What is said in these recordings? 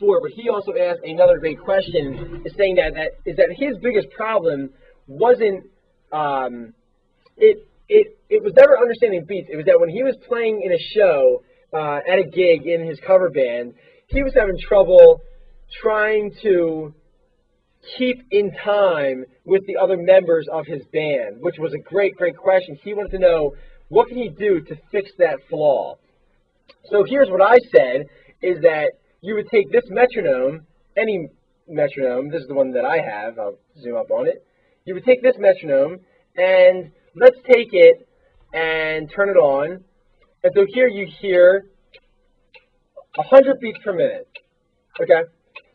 before, but he also asked another great question, is saying that his biggest problem wasn't it was never understanding beats. It was that when he was playing in a show at a gig in his cover band, he was having trouble trying to keep in time with the other members of his band, which was a great question. He wanted to know, what can he do to fix that flaw? So here's what I said, is that you would take this metronome, any metronome, this is the one that I have, I'll zoom up on it. You would take this metronome, and let's take it and turn it on. And so here you hear 100 beats per minute, okay?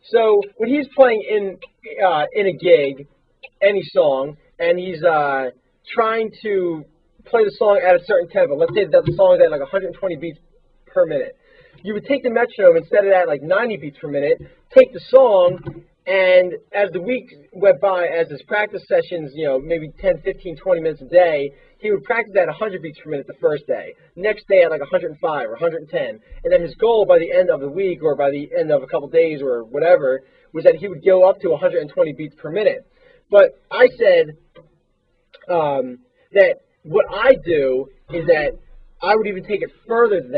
So when he's playing in a gig, any song, and he's trying to play the song at a certain tempo, let's say that the song is at like 120 beats per minute, you would take the metronome, instead of at like 90 beats per minute, take the song, and as the weeks went by, as his practice sessions, you know, maybe 10, 15, 20 minutes a day, he would practice at 100 beats per minute the first day, next day at like 105 or 110, and then his goal by the end of the week or by the end of a couple days or whatever was that he would go up to 120 beats per minute. But I said that what I do is that I would even take it further than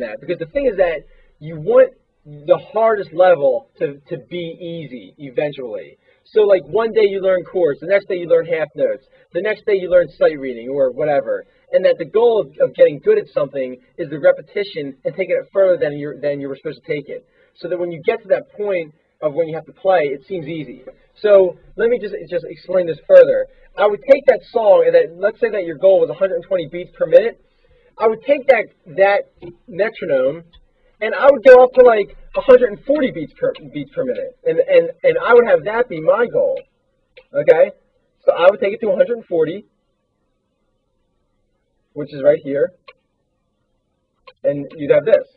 that, because the thing is that you want the hardest level to be easy eventually. So like one day you learn chords, the next day you learn half notes, the next day you learn sight reading or whatever, and that the goal of getting good at something is the repetition and taking it further than you were supposed to take it, so that when you get to that point of when you have to play, it seems easy. So let me just explain this further. I would take that song, and that, let's say that your goal was 120 beats per minute. I would take that metronome, and I would go up to like 140 beats per minute, and I would have that be my goal. Okay, so I would take it to 140, which is right here, and you'd have this.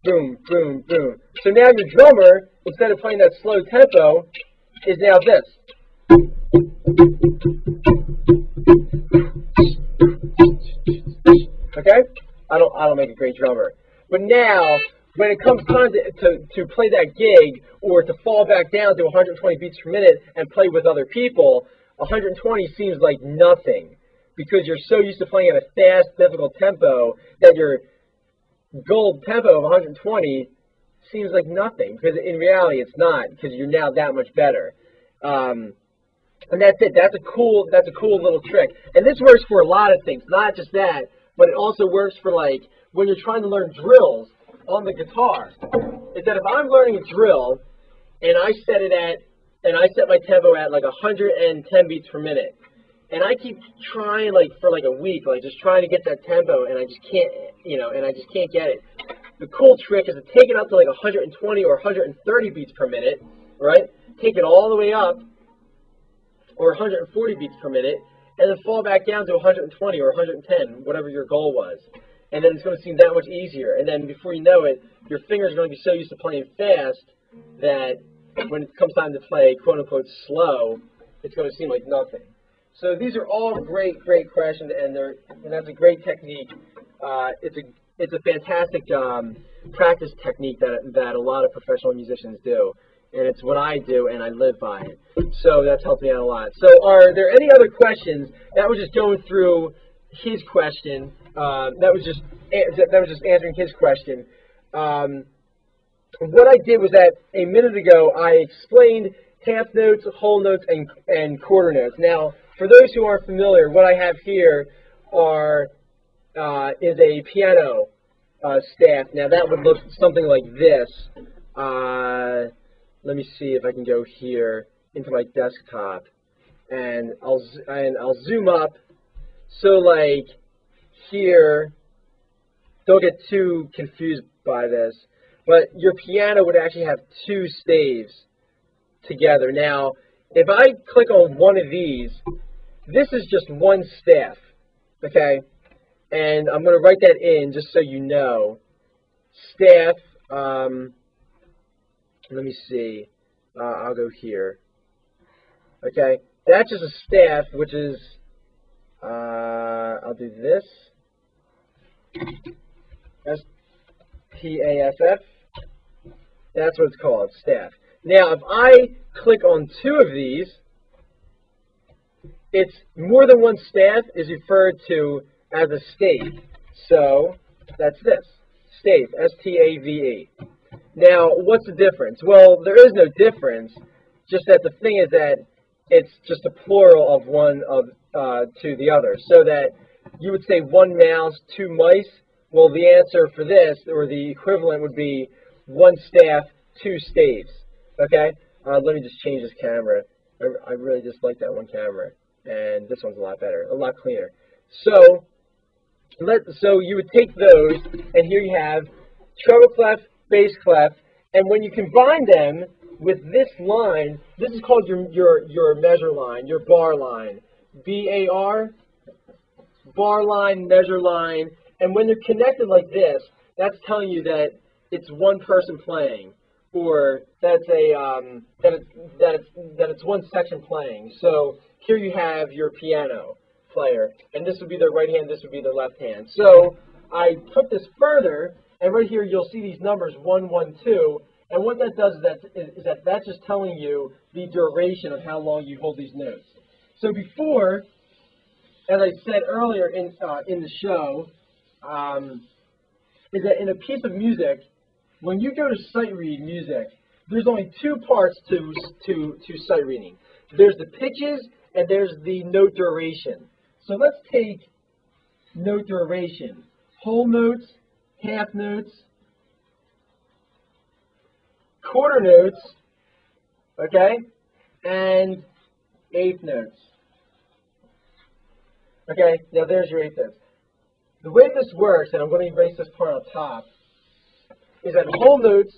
Boom, boom, boom. So now your drummer, instead of playing that slow tempo, is now this. Okay? I don't make a great drummer. But now, when it comes time to play that gig, or to fall back down to 120 beats per minute and play with other people, 120 seems like nothing, because you're so used to playing at a fast, difficult tempo that your goal tempo of 120 seems like nothing, because in reality it's not, because you're now that much better. And that's it. That's a cool little trick. And this works for a lot of things, not just that, but it also works for like when you're trying to learn drills on the guitar. Is that if I'm learning a drill and I set my tempo at like 110 beats per minute, and I keep trying like for like a week, like just trying to get that tempo, and I just can't, and I just can't get it. The cool trick is to take it up to like 120 or 130 beats per minute, right? Take it all the way up, or 140 beats per minute, and then fall back down to 120 or 110, whatever your goal was. And then it's going to seem that much easier. And then before you know it, your fingers are going to be so used to playing fast that when it comes time to play quote-unquote slow, it's going to seem like nothing. So these are all great questions, and that's a great technique. It's a fantastic practice technique that a lot of professional musicians do. And it's what I do, and I live by it. So that's helped me out a lot. So are there any other questions? That was just going through his question. That was just answering his question. What I did was that a minute ago I explained half notes, whole notes, and quarter notes. Now, for those who aren't familiar, what I have here is a piano staff. Now that would look something like this. Let me see if I can go here into my desktop, and I'll zoom up. So like here, don't get too confused by this, but your piano would actually have two staves together. Now, if I click on one of these, this is just one staff, okay? And I'm going to write that in just so you know. Staff, let me see. I'll go here. Okay, that's just a staff, which is, I'll do this. S-T-A-F-F. That's what it's called, staff. Now, if I click on two of these, it's more than one staff is referred to as a stave. So that's this, stave, S-T-A-V-E. Now, what's the difference? Well, there is no difference, just that the thing is that it's just a plural of one to the other. So that you would say one mouse, two mice. Well, the answer for this, or the equivalent, would be one staff, two staves. Okay? Let me just change this camera. I really just like that one camera. And this one's a lot better, a lot cleaner. So you would take those, and here you have treble clef, bass clef, and when you combine them with this line, this is called your measure line, your bar line, B-A-R, bar line, measure line, and when they're connected like this, that's telling you that it's one person playing, or that it's one section playing. So here you have your piano player, and this would be the right hand, this would be the left hand. So I took this further, and right here you'll see these numbers 1, 1, 2, and what that does is that's just telling you the duration of how long you hold these notes. So before, as I said earlier in the show, is that in a piece of music, when you go to sight read music, there's only two parts to sight reading. There's the pitches and there's the note duration. So let's take note duration. Whole notes, half notes, quarter notes, okay, and eighth notes. Okay, now there's your eighth notes. The way this works, and I'm going to erase this part on top, is that whole notes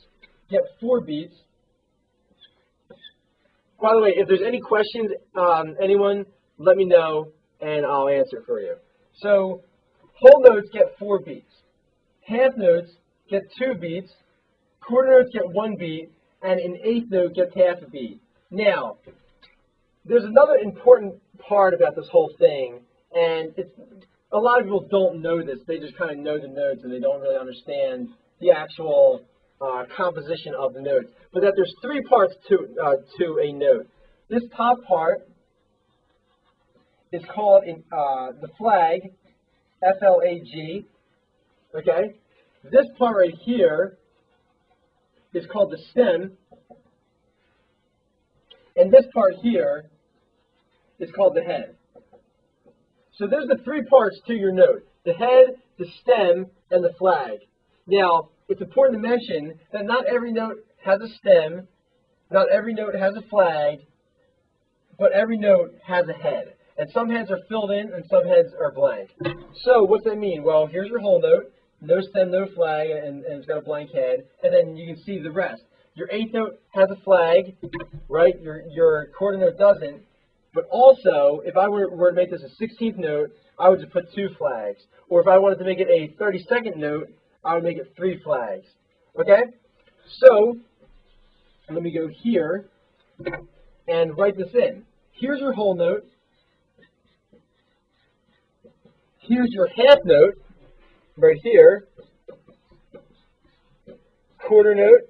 get 4 beats. By the way, if there's any questions, anyone, let me know, and I'll answer for you. So whole notes get 4 beats. Half notes get 2 beats. Quarter notes get 1 beat, and an eighth note gets half a beat. Now, there's another important part about this whole thing, and a lot of people don't know this. They just kind of know the notes, and they don't really understand the actual composition of the notes. But that there's 3 parts to a note. This top part is called the flag, F-L-A-G. Okay? This part right here is called the stem, and this part here is called the head. So there's the 3 parts to your note: the head, the stem, and the flag. Now, it's important to mention that not every note has a stem, not every note has a flag, but every note has a head. And some heads are filled in and some heads are blank. So what's that mean? Well, here's your whole note. No stem, no flag, and it's got a blank head. And then you can see the rest. Your eighth note has a flag, right? Your quarter note doesn't. But also, if I were to make this a 16th note, I would just put 2 flags. Or if I wanted to make it a 32nd note, I would make it 3 flags. Okay? So, let me go here and write this in. Here's your whole note. Here's your half note, right here. Quarter note.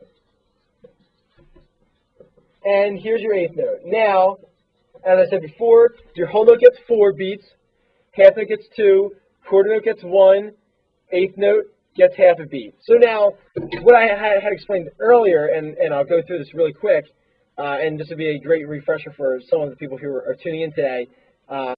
And here's your eighth note. Now, as I said before, your whole note gets 4 beats, half note gets 2, quarter note gets 1, eighth note gets half a beat. So now, what I had explained earlier, and I'll go through this really quick, and this would be a great refresher for some of the people who are tuning in today.